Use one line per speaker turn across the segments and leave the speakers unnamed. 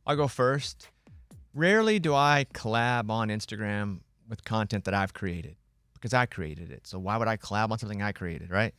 I'll go first. Rarely do I collab on Instagram with content that I've created because I created it. So why would I collab on something I created, right?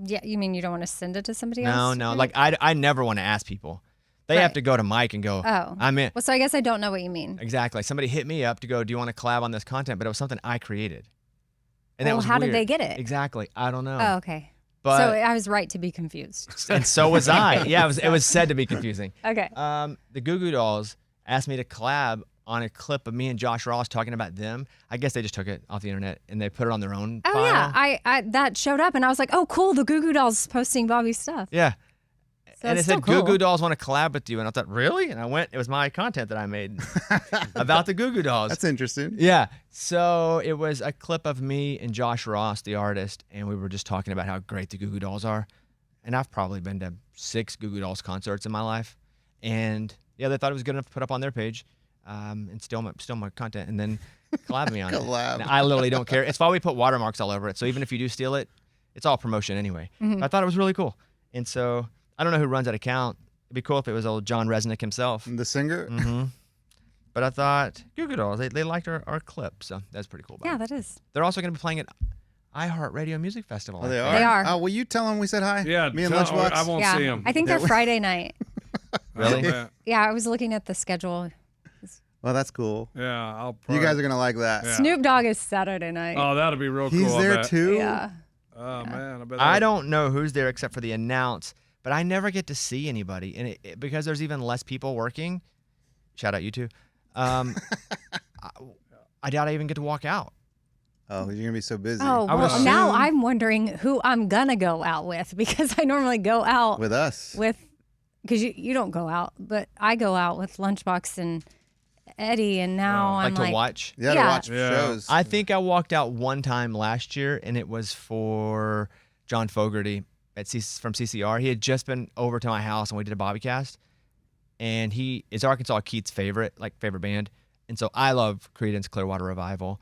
Yeah, you mean you don't want to send it to somebody else?
No. Like I never want to ask people. They have to go to Mike and go,
oh,
I'm in.
Well, so I guess I don't know what you mean.
Exactly. Somebody hit me up to go, do you want to collab on this content? But it was something I created. And
well,
that was
how
weird.
did they get it?
Exactly. I don't know.
Oh, okay.
But,
so I was right to be confused.
And so was I. Yeah, it was said to be confusing.
Okay.
The Goo Goo Dolls asked me to collab on a clip of me and Josh Ross talking about them. I guess they just took it off the internet and they put it on their own
Oh
file.
yeah, I that showed up and I was like, oh cool, the Goo Goo Dolls posting Bobby's stuff.
Yeah.
So
and it
it's
said,
still
Goo
cool.
Goo Dolls want to collab with you. And I thought, really? And I went, it was my content that I made about the Goo Goo Dolls.
That's interesting.
Yeah. So it was a clip of me and Josh Ross, the artist, and we were just talking about how great the Goo Goo Dolls are. And I've probably been to 6 Goo Goo Dolls concerts in my life. And yeah, they thought it was good enough to put up on their page and steal my content and then collab me on it.
Collab.
And I literally don't care. It's why we put watermarks all over it. So even if you do steal it, it's all promotion anyway. I thought it was really cool. And so I don't know who runs that account. It'd be cool if it was old John Resnick himself.
The singer?
But I thought, Goo Goo Dolls, they liked our clip. So that's pretty cool.
Yeah, that is.
They're also going to be playing at iHeartRadio Music Festival.
Oh, they are?
They are.
Oh, will you tell them we said hi?
Yeah,
Me and
tell-
Lunchbox?
I won't
Yeah,
see him.
I think they're Friday night.
Really?
Yeah, I was looking at the schedule.
Well, that's cool.
Yeah, I'll.
You
Probably,
guys are going to like that.
Yeah.
Snoop Dogg is Saturday night.
Oh, that'll be real cool.
He's
I
there
bet.
too?
Yeah.
Oh man, I bet.
I don't know who's there except for the announce, but I never get to see anybody. And because there's even less people working, shout out you two, I doubt I even get to walk out.
Oh, you're going to be so busy.
Oh,
I would
well, now
assume-
I'm wondering who I'm going to go out with because I normally go out
With us.
because you don't go out, but I go out with Lunchbox and Eddie, and now I'm
Like to watch.
Yeah, to
Yeah.
watch
Yeah.
shows.
I think I walked out one time last year, and it was for John Fogerty from CCR. He had just been over to my house, and we did a Bobbycast. And he is Arkansas Keith's favorite band. And so I love Creedence Clearwater Revival.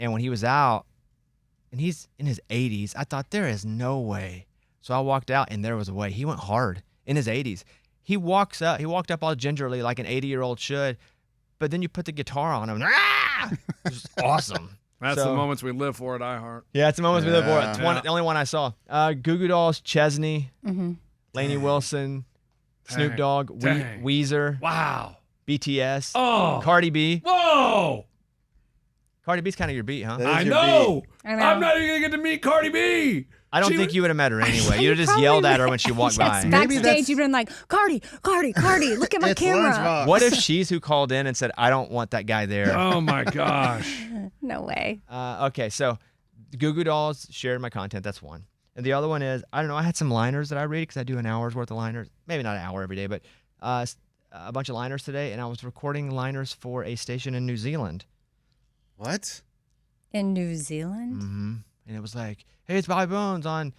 And when he was out, and he's in his 80s, I thought, there is no way. So I walked out, and there was a way. He went hard in his 80s. He walked up all gingerly like an 80-year-old should, but then you put the guitar on him. Ah! It was awesome.
That's
So-
the moments we live for at iHeart.
Yeah, it's the moments we live for. It's
Yeah.
the only one I saw. Goo Goo Dolls, Chesney, Lainey Wilson, Snoop
Dang.
Dogg,
Dang.
Weezer,
Wow.
BTS,
Oh.
Cardi B.
Whoa.
Cardi B's kind of your beat, huh?
That
I
is your
know.
I know.
I'm not even gonna get to meet Cardi B.
I don't
She
think
was-
you would have met her anyway. You'd have just
Probably
yelled at her
would.
when she walked
Yes,
by.
Maybe
backstage,
that's-
you've been like, Cardi, look at my
It's
camera.
Lunchbox.
What if she's who called in and said, I don't want that guy there?
Oh my gosh.
No way.
Okay, so the Goo Goo Dolls shared my content. That's one. And the other one is, I don't know, I had some liners that I read because I do an hour's worth of liners. Maybe not an hour every day, but a bunch of liners today. And I was recording liners for a station in New Zealand.
What?
In New Zealand?
And it was like, hey, it's Bobby Bones on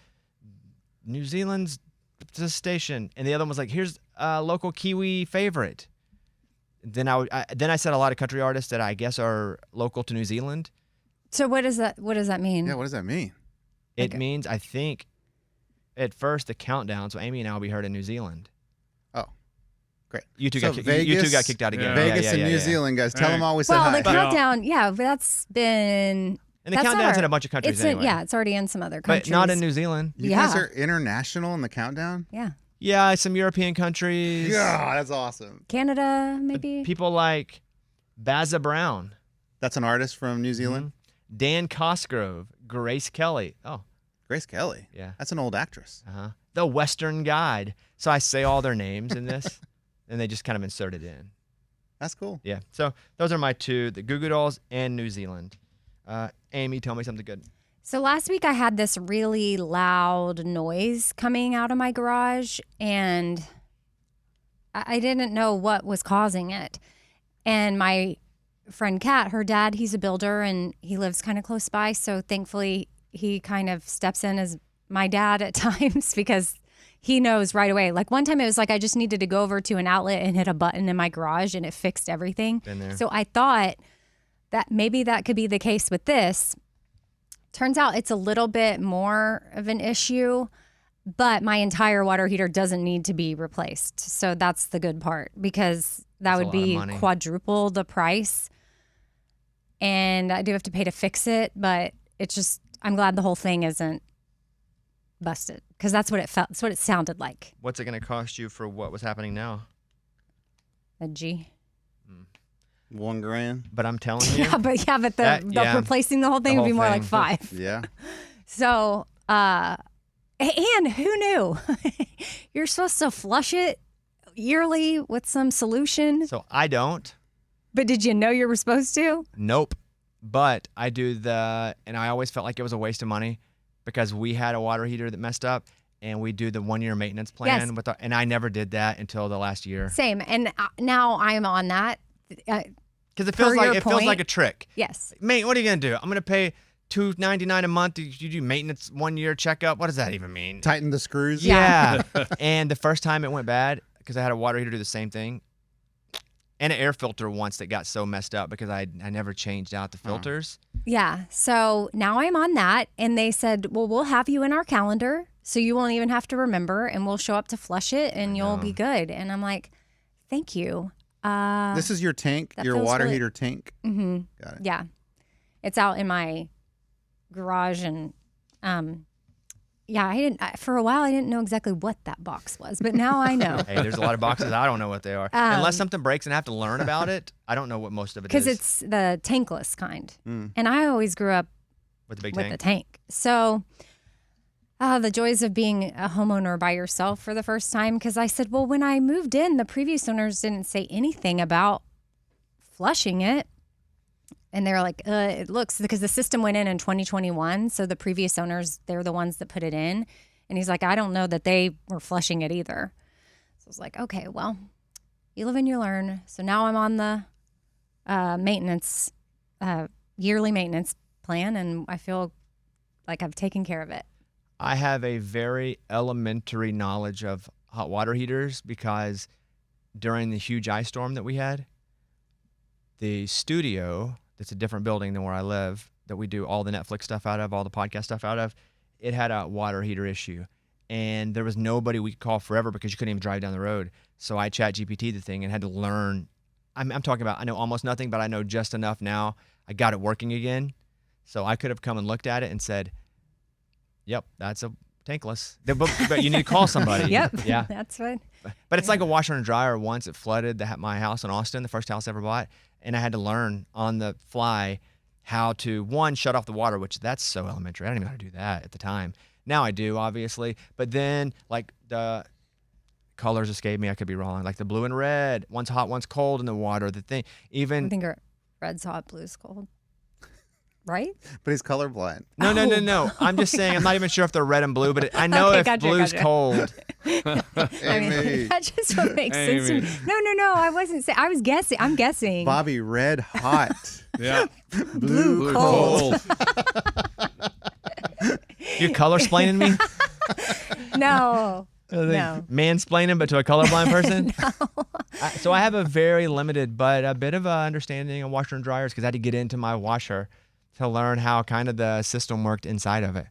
New Zealand's station. And the other one was like, here's a local Kiwi favorite. Then I said a lot of country artists that I guess are local to New Zealand.
So what does that mean?
Yeah, what does that mean?
It means, I think, at first the countdown. So Amy and I will be heard in New Zealand.
Oh, great.
You two,
So
you two
Vegas-
got kicked out again.
Yeah.
Vegas
Yeah,
and
yeah,
New
yeah.
Zealand, guys. Tell
Hey.
them all we said
Well,
hi.
the countdown, yeah, that's been.
And the
that's
countdown's
our-
in a bunch of countries
It's
anyway.
yeah, it's already in some other countries.
But not in New Zealand.
You
Yeah.
guys are international in the countdown?
Yeah,
Yeah, some European countries.
Yeah, that's awesome.
Canada maybe.
People like Baza Brown,
That's an artist from New Zealand?
Dan Cosgrove, Grace Kelly. Oh,
Grace Kelly.
Yeah.
That's an old actress.
The Western Guide. So I say all their names in this, and they just kind of insert it in.
That's cool.
Yeah. So those are my two: the Goo Goo Dolls and New Zealand. Amy, tell me something good.
So last week I had this really loud noise coming out of my garage, and I didn't know what was causing it. And my friend Kat, her dad, he's a builder and he lives kind of close by. So thankfully he kind of steps in as my dad at times because he knows right away. Like one time it was like I just needed to go over to an outlet and hit a button in my garage and it fixed everything.
Been there.
So I thought that maybe that could be the case with this. Turns out it's a little bit more of an issue, but my entire water heater doesn't need to be replaced. So that's the good part because that
That's a
would
lot of
be
money.
quadruple the price. And I do have to pay to fix it, but it's just, I'm glad the whole thing isn't busted because that's what it felt. That's what it sounded like.
What's it going to cost you for what was happening now?
A G.
$1,000.
But I'm telling you,
Yeah, but replacing the whole thing
The
would be
whole
more like
thing.
5.
Yeah.
So, and who knew? You're supposed to flush it yearly with some solution,
so I don't.
but did you know you were supposed to?
Nope. But I do and I always felt like it was a waste of money because we had a water heater that messed up and we do the 1-year maintenance plan
Yes.
and I never did that until the last year.
Same. And now I'm on that.
Because it
Per
feels like
your
it feels like
point.
a trick.
Yes.
Mate, what are you gonna do? I'm gonna pay $2.99 a month. You do maintenance 1-year checkup. What does that even mean?
Tighten the screws.
Yeah. And the first time it went bad because I had a water heater do the same thing, and an air filter once that got so messed up because I never changed out the filters.
Yeah. So now I'm on that. And they said, well, we'll have you in our calendar. So you won't even have to remember and we'll show up to flush it and you'll be good. And I'm like, thank you.
This is your tank,
that
your
feels
water
really-
heater tank.
Mm-hmm.
Got it.
Yeah. It's out in my garage and for a while I didn't know exactly what that box was, but now I know.
Hey, there's a lot of boxes I don't know what they are. Unless something breaks and I have to learn about it, I don't know what most of it is.
Because it's the tankless kind.
Mm.
And I always grew up
with the big
with
tank.
the tank. So the joys of being a homeowner by yourself for the first time. Because I said, well, when I moved in, the previous owners didn't say anything about flushing it. And they were like, it looks, because the system went in 2021. So the previous owners, they're the ones that put it in. And he's like, I don't know that they were flushing it either. So I was like, okay, well, you live and you learn. So now I'm on the maintenance, yearly maintenance plan. And I feel like I've taken care of it.
I have a very elementary knowledge of hot water heaters because during the huge ice storm that we had, the studio, that's a different building than where I live, that we do all the Netflix stuff out of, all the podcast stuff out of, it had a water heater issue. And there was nobody we could call forever because you couldn't even drive down the road. So I chat GPT the thing and had to learn. I'm talking about, I know almost nothing, but I know just enough now. I got it working again. So I could have come and looked at it and said, yep, that's a tankless. But you need to call somebody.
Yep.
Yeah.
That's what.
But it's like a washer and dryer. Once it flooded my house in Austin, the first house I ever bought, and I had to learn on the fly how to, one, shut off the water, which that's so elementary. I didn't even know how to do that at the time. Now I do, obviously. But then, like, the colors escape me. I could be wrong. Like the blue and red, one's hot, one's cold in the water. The thing,
I
even
think red's hot, blue's cold. Right?
But he's colorblind.
no. I'm just saying. I'm not even sure if they're red and blue, but I know
Okay,
if
gotcha,
blue's
gotcha.
cold.
I mean,
Amy.
that's just what makes sense to
Amy.
me. No. I wasn't saying. I was guessing. I'm guessing.
Bobby, red hot.
Yeah.
Blue cold.
You're color explaining me.
No. No.
Mansplaining, but to a colorblind person. So I have a very limited, but a bit of a understanding of washer and dryers because I had to get into my washer to learn how kind of the system worked inside of it.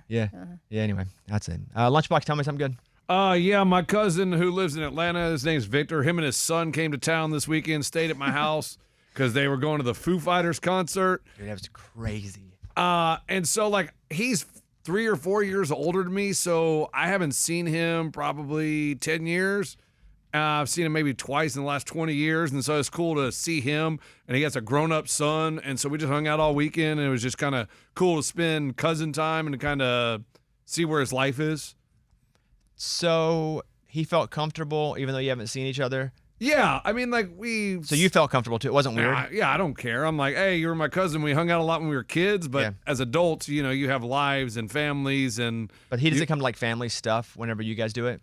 Yeah. Anyway, that's it. Lunchbox, tell me something good.
Yeah, my cousin who lives in Atlanta, his name's Victor. Him and his son came to town this weekend, stayed at my house because they were going to the Foo Fighters concert.
Dude, that was crazy.
And so, like, he's 3 or 4 years older than me, so I haven't seen him probably 10 years. I've seen him maybe twice in the last 20 years, and so it's cool to see him. And he has a grown-up son, and so we just hung out all weekend, and it was just kind of cool to spend cousin time and to kind of see where his life is.
So he felt comfortable even though you haven't seen each other.
Yeah, I mean, like, we...
So you felt comfortable too. It wasn't weird.
Yeah, I don't care. I'm like, hey, you were my cousin. We hung out a lot when we were kids, but
Yeah.
as adults, you know, you have lives and families, and
But he doesn't come to like family stuff whenever you guys do it.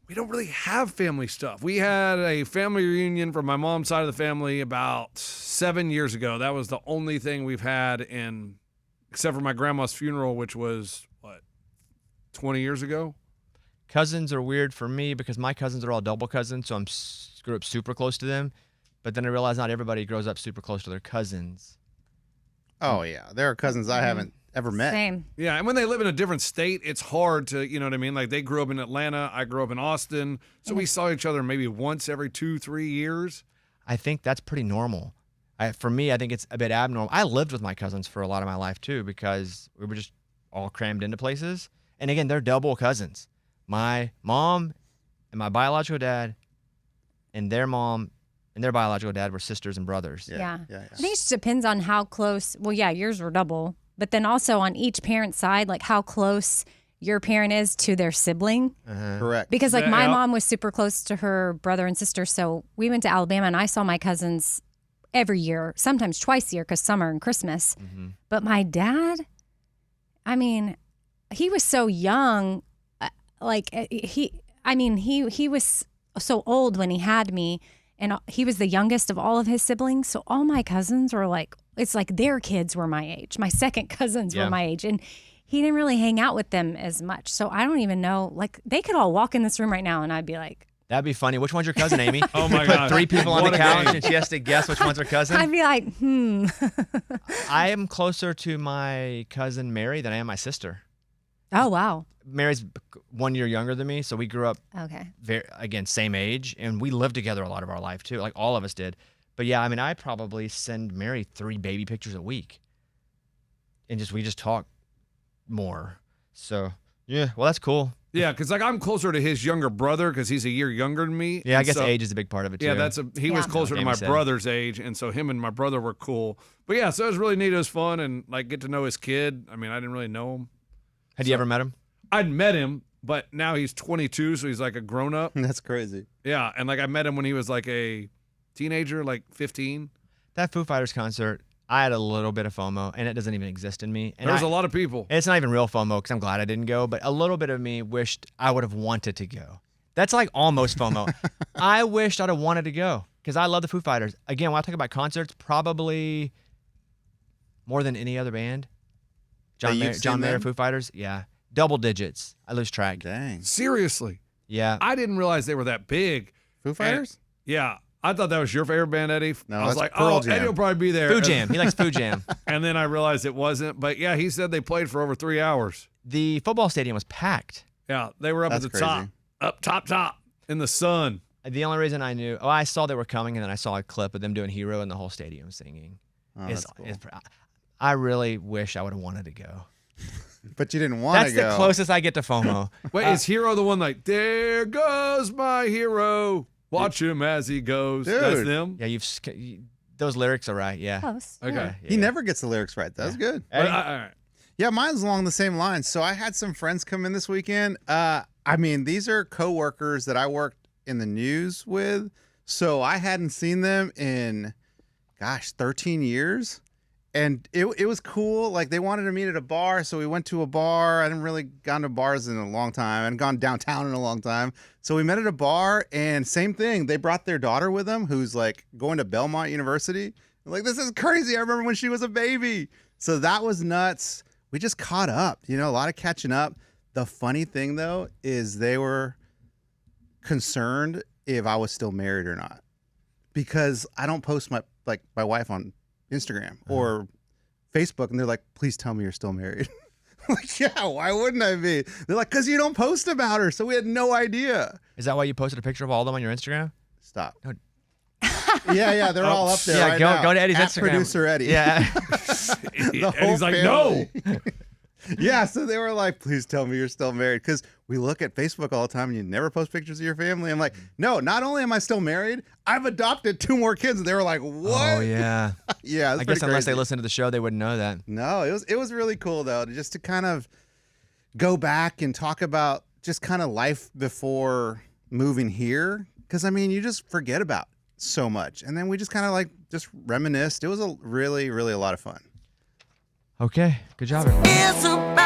we don't really have family stuff. We had a family reunion from my mom's side of the family about 7 years ago. That was the only thing we've had except for my grandma's funeral, which was, 20 years ago?
Cousins are weird for me because my cousins are all double cousins, so grew up super close to them. But then I realized not everybody grows up super close to their cousins.
Oh, yeah. There are cousins I haven't ever met.
Same.
Yeah, and when they live in a different state, it's hard to, you know what I mean? Like, they grew up in Atlanta, I grew up in Austin, so we saw each other maybe once every 2-3 years.
I think that's pretty normal. For me, I think it's a bit abnormal. I lived with my cousins for a lot of my life too because we were just all crammed into places. And again, they're double cousins. My mom and my biological dad and their mom and their biological dad were sisters and brothers.
Yeah. I think it just depends on how close. Well, yeah, yours were double. But then also on each parent's side, like how close your parent is to their sibling.
Correct.
Because like my mom was super close to her brother and sister. So we went to Alabama and I saw my cousins every year, sometimes twice a year because summer and Christmas. But my dad, I mean, he was so young. He was so old when he had me. And he was the youngest of all of his siblings. So all my cousins were like, it's like their kids were my age. My second cousins were my age. And he didn't really hang out with them as much. So I don't even know. Like, they could all walk in this room right now and I'd be like,
that'd be funny. Which one's your cousin, Amy?
Oh my
Put
God.
3 people on
What
the
a
couch
game.
and she has to guess which one's her cousin.
I'd be like,
I am closer to my cousin Mary than I am my sister.
Oh, wow.
Mary's 1 year younger than me, so we grew up
Okay.
again, same age, and we lived together a lot of our life too, like all of us did. But yeah, I mean, I probably send Mary 3 baby pictures a week, and we just talk more. So yeah, well, that's cool.
Yeah, because like I'm closer to his younger brother because he's a year younger than me.
Yeah, I
and
guess
so,
age is a big part of it too.
Yeah, he was closer to
Amy
my
said.
brother's age, and so him and my brother were cool. But yeah, so it was really neat. It was fun, and like get to know his kid. I mean, I didn't really know him.
Had you ever met him?
I'd met him, but now he's 22, so he's like a grown up.
That's crazy.
Yeah, and like I met him when he was like a teenager, like 15.
That Foo Fighters concert, I had a little bit of FOMO, and it doesn't even exist in me. And
There was a lot of people.
It's not even real FOMO because I'm glad I didn't go, but a little bit of me wished I would have wanted to go. That's like almost FOMO. I wished I'd have wanted to go because I love the Foo Fighters. Again, when I talk about concerts, probably more than any other band. John Mayer, Foo Fighters, yeah. Double digits. I lose track.
Dang.
Seriously.
Yeah.
I didn't realize they were that big.
Foo Fighters?
Yeah. I thought that was your favorite band, Eddie.
No,
I was
that's
like,
Pearl
oh,
Jam.
Eddie will probably be there.
Foo Jam. He likes Foo Jam.
And then I realized it wasn't. But yeah, he said they played for over 3 hours.
The football stadium was packed.
Yeah, they were up
That's
at the
crazy.
top in the sun.
The only reason I knew, I saw they were coming, and then I saw a clip of them doing Hero and the whole stadium singing.
Oh, that's cool.
I really wish I would have wanted to go.
But you didn't want to
That's
go.
the closest I get to FOMO.
Wait, is Hero the one like, there goes my hero, watch him as he goes?
Dude.
That's them?
Yeah, those lyrics are right. Yeah.
Close.
Okay.
Yeah.
He never gets the lyrics right. That's good.
But
Eddie?
all right.
Yeah, mine's along the same lines. So I had some friends come in this weekend. I mean, these are coworkers that I worked in the news with. So I hadn't seen them in, 13 years. And it was cool. Like, they wanted to meet at a bar, so we went to a bar. I hadn't really gone to bars in a long time. I hadn't gone downtown in a long time. So we met at a bar, and same thing. They brought their daughter with them, who's, like, going to Belmont University. I'm like, this is crazy. I remember when she was a baby. So that was nuts. We just caught up, a lot of catching up. The funny thing, though, is they were concerned if I was still married or not. Because I don't post my wife on Instagram or Facebook, and they're like, please tell me you're still married. I'm like, yeah, why wouldn't I be? They're like, because you don't post about her, so we had no idea.
Is that why you posted a picture of all of them on your Instagram?
Stop.
No.
Yeah, they're all up there.
Yeah,
right
go-
now.
go to Eddie's
At
Instagram.
Producer Eddie.
Yeah.
The
And he's
whole
like, no.
family. Yeah, so they were like, please tell me you're still married. Because we look at Facebook all the time and you never post pictures of your family. I'm like, no, not only am I still married, I've adopted 2 more kids. And they were like, what?
Oh, yeah.
Yeah, it's
I guess
pretty
unless they
crazy.
listen to the show, they wouldn't know that.
No, it was really cool though, just to kind of go back and talk about just kind of life before moving here. Because I mean, you just forget about so much, and then we just kind of just reminisced. It was really, really a lot of fun.
Okay. Good job, everybody.
It's about